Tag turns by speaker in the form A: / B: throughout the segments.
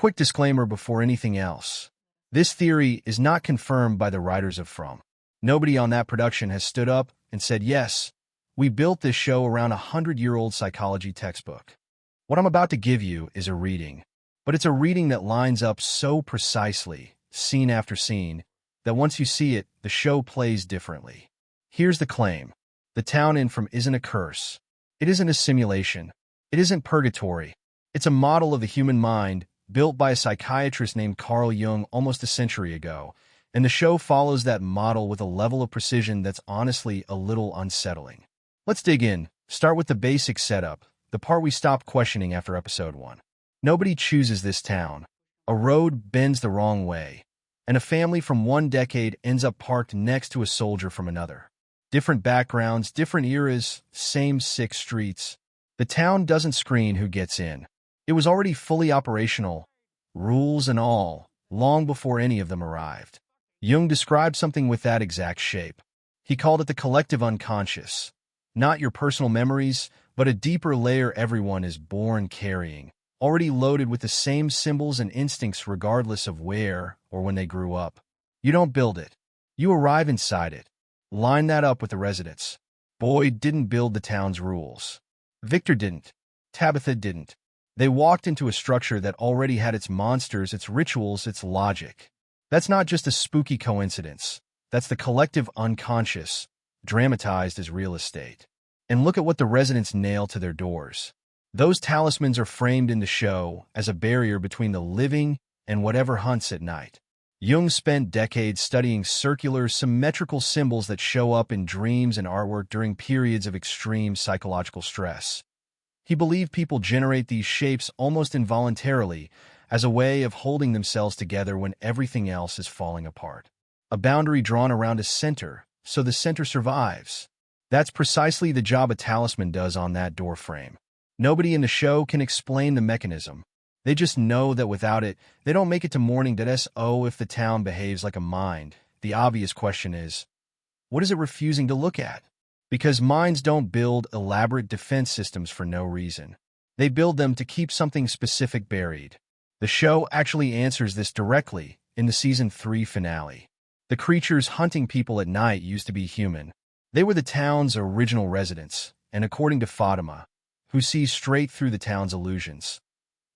A: Quick disclaimer before anything else. This theory is not confirmed by the writers of From. Nobody on that production has stood up and said, yes, we built this show around a 100-year-old psychology textbook. What I'm about to give you is a reading, but it's a reading that lines up so precisely, scene after scene, that once you see it, the show plays differently. Here's the claim. The town in From isn't a curse. It isn't a simulation. It isn't purgatory. It's a model of the human mind built by a psychiatrist named Carl Jung almost a century ago, and the show follows that model with a level of precision that's honestly a little unsettling. Let's dig in. Start with the basic setup, the part we stopped questioning after episode 1. Nobody chooses this town. A road bends the wrong way, and a family from one decade ends up parked next to a soldier from another. Different backgrounds, different eras, same 6 streets. The town doesn't screen who gets in. It was already fully operational, rules and all, long before any of them arrived. Jung described something with that exact shape. He called it the collective unconscious. Not your personal memories, but a deeper layer everyone is born carrying, already loaded with the same symbols and instincts regardless of where or when they grew up. You don't build it. You arrive inside it. Line that up with the residents. Boyd didn't build the town's rules. Victor didn't. Tabitha didn't. They walked into a structure that already had its monsters, its rituals, its logic. That's not just a spooky coincidence. That's the collective unconscious, dramatized as real estate. And look at what the residents nail to their doors. Those talismans are framed in the show as a barrier between the living and whatever hunts at night. Jung spent decades studying circular, symmetrical symbols that show up in dreams and artwork during periods of extreme psychological stress. He believed people generate these shapes almost involuntarily as a way of holding themselves together when everything else is falling apart. A boundary drawn around a center, so the center survives. That's precisely the job a talisman does on that door frame. Nobody in the show can explain the mechanism. They just know that without it, they don't make it to morning. So if the town behaves like a mind, the obvious question is, what is it refusing to look at? Because minds don't build elaborate defense systems for no reason. They build them to keep something specific buried. The show actually answers this directly in the season 3 finale. The creatures hunting people at night used to be human. They were the town's original residents, and according to Fatima, who sees straight through the town's illusions,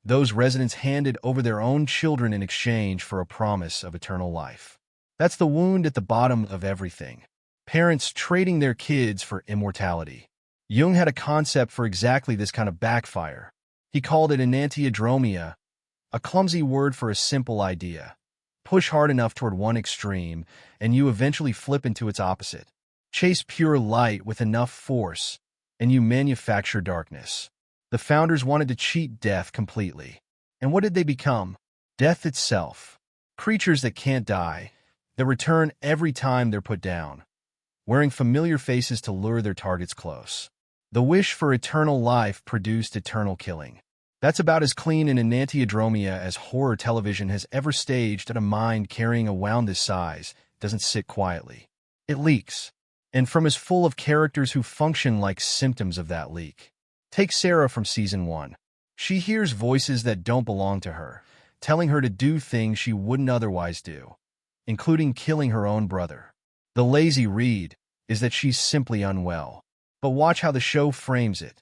A: those residents handed over their own children in exchange for a promise of eternal life. That's the wound at the bottom of everything. Parents trading their kids for immortality. Jung had a concept for exactly this kind of backfire. He called it enantiodromia, a clumsy word for a simple idea. Push hard enough toward one extreme, and you eventually flip into its opposite. Chase pure light with enough force, and you manufacture darkness. The founders wanted to cheat death completely. And what did they become? Death itself. Creatures that can't die, that return every time they're put down, wearing familiar faces to lure their targets close. The wish for eternal life produced eternal killing. That's about as clean an enantiodromia as horror television has ever staged, and a mind carrying a wound this size doesn't sit quietly. It leaks. And From is full of characters who function like symptoms of that leak. Take Sarah from season 1. She hears voices that don't belong to her, telling her to do things she wouldn't otherwise do, including killing her own brother. The lazy read is that she's simply unwell. But watch how the show frames it.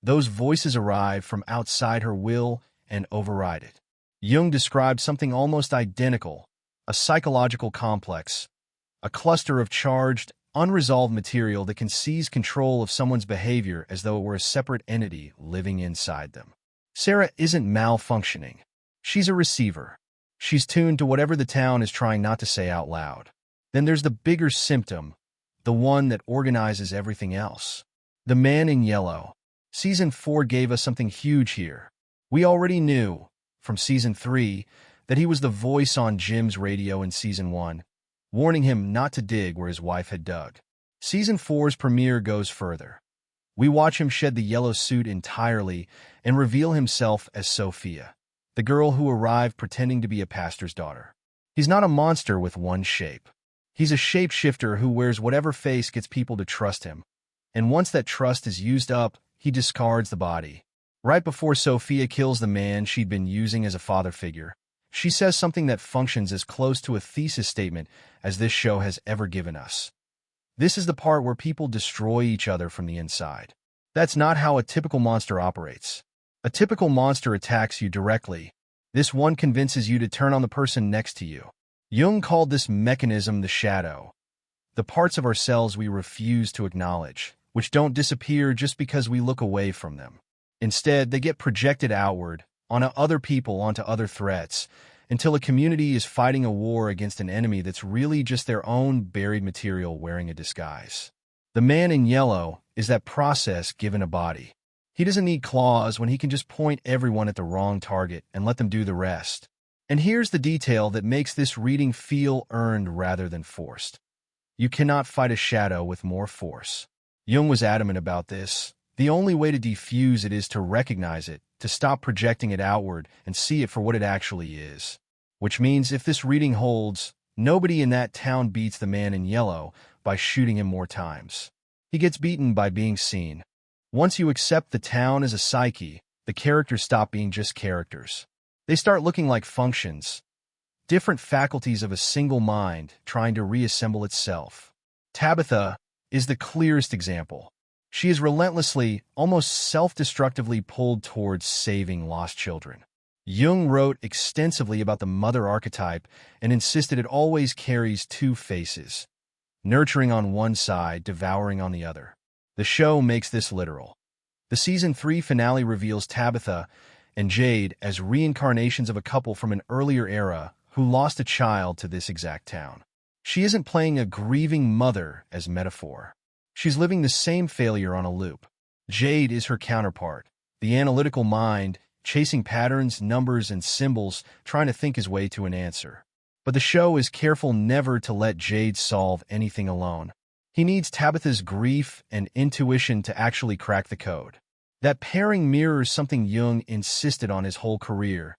A: Those voices arrive from outside her will and override it. Jung described something almost identical, a psychological complex, a cluster of charged, unresolved material that can seize control of someone's behavior as though it were a separate entity living inside them. Sarah isn't malfunctioning. She's a receiver. She's tuned to whatever the town is trying not to say out loud. Then there's the bigger symptom, the one that organizes everything else. The man in yellow. Season 4 gave us something huge here. We already knew, from season 3, that he was the voice on Jim's radio in season 1, warning him not to dig where his wife had dug. Season 4's premiere goes further. We watch him shed the yellow suit entirely and reveal himself as Sophia, the girl who arrived pretending to be a pastor's daughter. He's not a monster with one shape. He's a shapeshifter who wears whatever face gets people to trust him. And once that trust is used up, he discards the body. Right before Sophia kills the man she'd been using as a father figure, she says something that functions as close to a thesis statement as this show has ever given us. This is the part where people destroy each other from the inside. That's not how a typical monster operates. A typical monster attacks you directly. This one convinces you to turn on the person next to you. Jung called this mechanism the shadow, the parts of ourselves we refuse to acknowledge, which don't disappear just because we look away from them. Instead, they get projected outward, onto other people, onto other threats, until a community is fighting a war against an enemy that's really just their own buried material wearing a disguise. The man in yellow is that process given a body. He doesn't need claws when he can just point everyone at the wrong target and let them do the rest. And here's the detail that makes this reading feel earned rather than forced. You cannot fight a shadow with more force. Jung was adamant about this. The only way to defuse it is to recognize it, to stop projecting it outward and see it for what it actually is. Which means if this reading holds, nobody in that town beats the man in yellow by shooting him more times. He gets beaten by being seen. Once you accept the town as a psyche, the characters stop being just characters. They start looking like functions, different faculties of a single mind trying to reassemble itself. Tabitha is the clearest example. She is relentlessly, almost self-destructively pulled towards saving lost children. Jung wrote extensively about the mother archetype and insisted it always carries two faces, nurturing on one side, devouring on the other. The show makes this literal. The Season 3 finale reveals Tabitha and Jade as reincarnations of a couple from an earlier era who lost a child to this exact town. She isn't playing a grieving mother as metaphor. She's living the same failure on a loop. Jade is her counterpart, the analytical mind, chasing patterns, numbers, and symbols, trying to think his way to an answer. But the show is careful never to let Jade solve anything alone. He needs Tabitha's grief and intuition to actually crack the code. That pairing mirrors something Jung insisted on his whole career.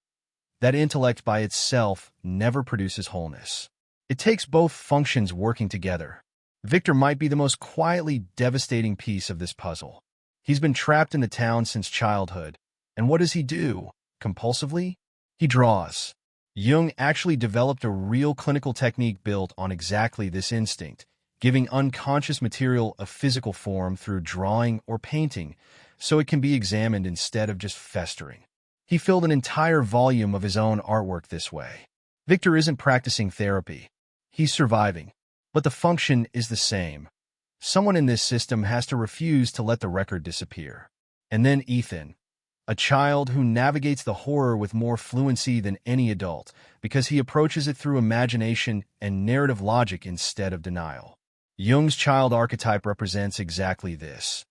A: That intellect by itself never produces wholeness. It takes both functions working together. Victor might be the most quietly devastating piece of this puzzle. He's been trapped in the town since childhood. And what does he do? Compulsively? He draws. Jung actually developed a real clinical technique built on exactly this instinct, giving unconscious material a physical form through drawing or painting, so it can be examined instead of just festering. He filled an entire volume of his own artwork this way. Victor isn't practicing therapy. He's surviving. But the function is the same. Someone in this system has to refuse to let the record disappear. And then Ethan, a child who navigates the horror with more fluency than any adult because he approaches it through imagination and narrative logic instead of denial. Jung's child archetype represents exactly this.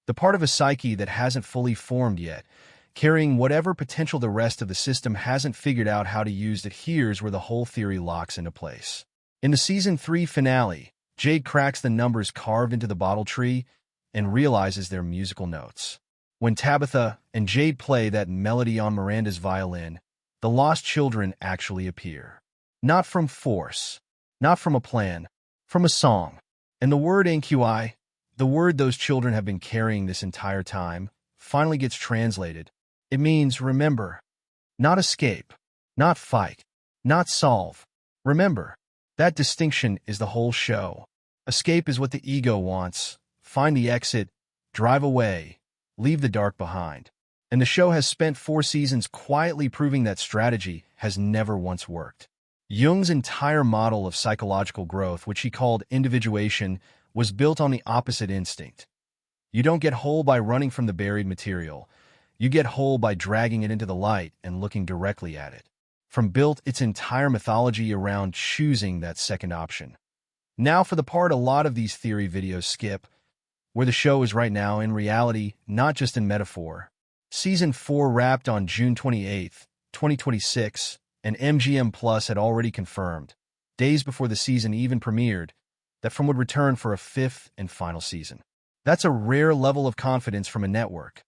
A: The part of a psyche that hasn't fully formed yet, carrying whatever potential the rest of the system hasn't figured out how to use. That here's where the whole theory locks into place. In the Season 3 finale, Jade cracks the numbers carved into the bottle tree and realizes their musical notes. When Tabitha and Jade play that melody on Miranda's violin, the lost children actually appear. Not from force, not from a plan, from a song. And the word Ankuei, the word those children have been carrying this entire time, finally gets translated. It means remember, not escape, not fight, not solve. Remember. That distinction is the whole show. Escape is what the ego wants. Find the exit, drive away, leave the dark behind. And the show has spent 4 seasons quietly proving that strategy has never once worked. Jung's entire model of psychological growth, which he called individuation, was built on the opposite instinct. You don't get whole by running from the buried material. You get whole by dragging it into the light and looking directly at it. From built its entire mythology around choosing that second option. Now for the part a lot of these theory videos skip, where the show is right now in reality, not just in metaphor. Season 4 wrapped on June 28, 2026, and MGM Plus had already confirmed, days before the season even premiered, that From would return for a 5th and final season. That's a rare level of confidence from a network,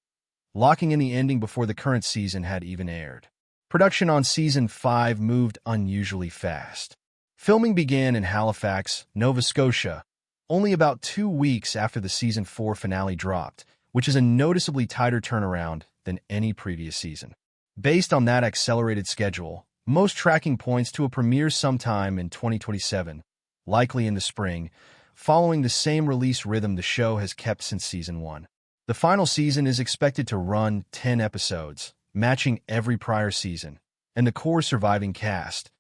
A: locking in the ending before the current season had even aired. Production on Season 5 moved unusually fast. Filming began in Halifax, Nova Scotia, only about 2 weeks after the Season 4 finale dropped, which is a noticeably tighter turnaround than any previous season. Based on that accelerated schedule, most tracking points to a premiere sometime in 2027, likely in the spring, following the same release rhythm the show has kept since Season 1. The final season is expected to run 10 episodes, matching every prior season, and the core surviving cast,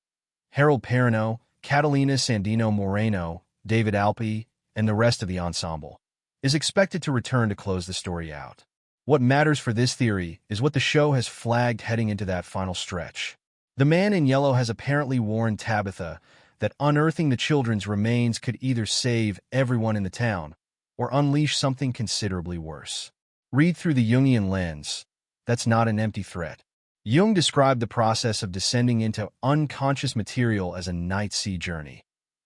A: Harold Perrineau, Catalina Sandino Moreno, David Alpe, and the rest of the ensemble, is expected to return to close the story out. What matters for this theory is what the show has flagged heading into that final stretch. The man in yellow has apparently warned Tabitha that unearthing the children's remains could either save everyone in the town or unleash something considerably worse. Read through the Jungian lens. That's not an empty threat. Jung described the process of descending into unconscious material as a night sea journey,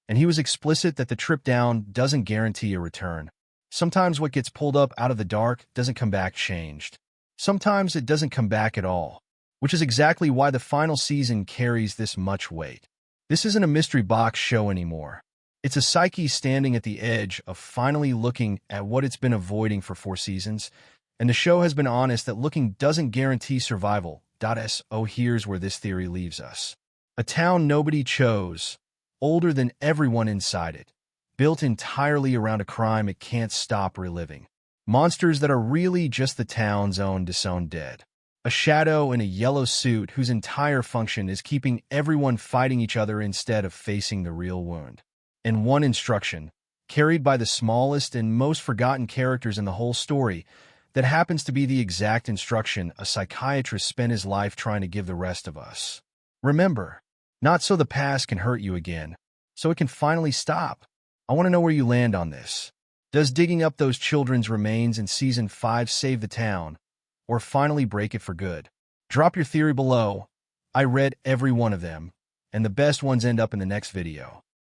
A: and he was explicit that the trip down doesn't guarantee a return. Sometimes what gets pulled up out of the dark doesn't come back changed. Sometimes it doesn't come back at all, which is exactly why the final season carries this much weight. This isn't a mystery box show anymore. It's a psyche standing at the edge of finally looking at what it's been avoiding for 4 seasons, and the show has been honest that looking doesn't guarantee survival. So here's where this theory leaves us. A town nobody chose, older than everyone inside it, built entirely around a crime it can't stop reliving. Monsters that are really just the town's own disowned dead. A shadow in a yellow suit whose entire function is keeping everyone fighting each other instead of facing the real wound. And one instruction, carried by the smallest and most forgotten characters in the whole story, that happens to be the exact instruction a psychiatrist spent his life trying to give the rest of us. Remember, not so the past can hurt you again, so it can finally stop. I want to know where you land on this. Does digging up those children's remains in Season 5 save the town, or finally break it for good? Drop your theory below. I read every one of them, and the best ones end up in the next video.